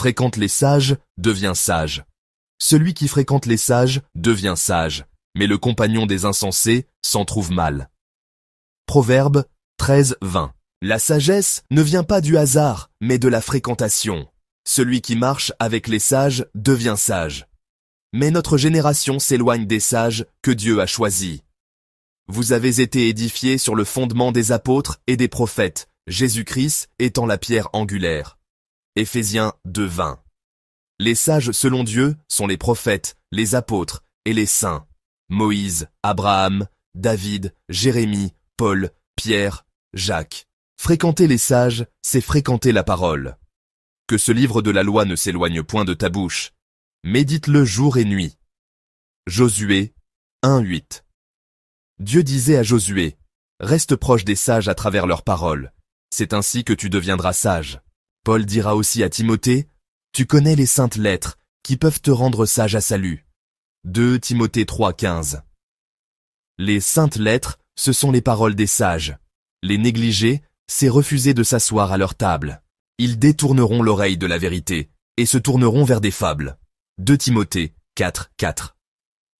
Fréquente les sages, devient sage. Celui qui fréquente les sages devient sage, mais le compagnon des insensés s'en trouve mal. Proverbe 13-20. La sagesse ne vient pas du hasard, mais de la fréquentation. Celui qui marche avec les sages devient sage. Mais notre génération s'éloigne des sages que Dieu a choisis. Vous avez été édifiés sur le fondement des apôtres et des prophètes, Jésus-Christ étant la pierre angulaire. Éphésiens 2:20. Les sages selon Dieu sont les prophètes, les apôtres et les saints. Moïse, Abraham, David, Jérémie, Paul, Pierre, Jacques. Fréquenter les sages, c'est fréquenter la parole. Que ce livre de la loi ne s'éloigne point de ta bouche. Médite-le jour et nuit. Josué 1:8. Dieu disait à Josué, « Reste proche des sages à travers leurs paroles. C'est ainsi que tu deviendras sage. » Paul dira aussi à Timothée, « Tu connais les saintes lettres qui peuvent te rendre sage à salut. » 2 Timothée 3:15. Les saintes lettres, ce sont les paroles des sages. Les négliger, c'est refuser de s'asseoir à leur table. Ils détourneront l'oreille de la vérité et se tourneront vers des fables. 2 Timothée 4:4.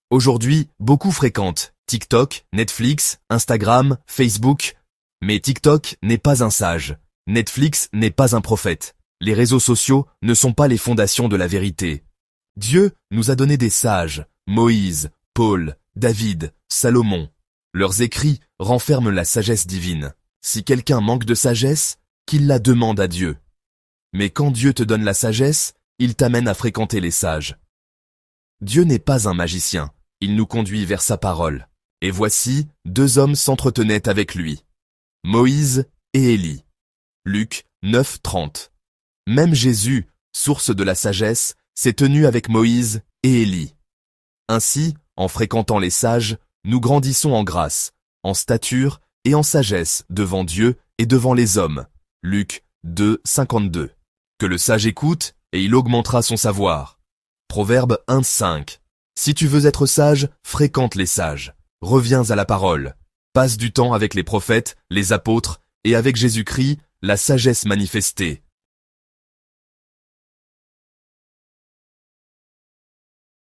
Aujourd'hui, beaucoup fréquentent TikTok, Netflix, Instagram, Facebook. Mais TikTok n'est pas un sage. Netflix n'est pas un prophète. Les réseaux sociaux ne sont pas les fondations de la vérité. Dieu nous a donné des sages, Moïse, Paul, David, Salomon. Leurs écrits renferment la sagesse divine. Si quelqu'un manque de sagesse, qu'il la demande à Dieu. Mais quand Dieu te donne la sagesse, il t'amène à fréquenter les sages. Dieu n'est pas un magicien, il nous conduit vers sa parole. Et voici, 2 hommes s'entretenaient avec lui. Moïse et Élie. Luc 9:30. Même Jésus, source de la sagesse, s'est tenu avec Moïse et Élie. Ainsi, en fréquentant les sages, nous grandissons en grâce, en stature et en sagesse devant Dieu et devant les hommes. Luc 2:52. Que le sage écoute, et il augmentera son savoir. Proverbe 1:5. Si tu veux être sage, fréquente les sages. Reviens à la parole. Passe du temps avec les prophètes, les apôtres, et avec Jésus-Christ, la sagesse manifestée.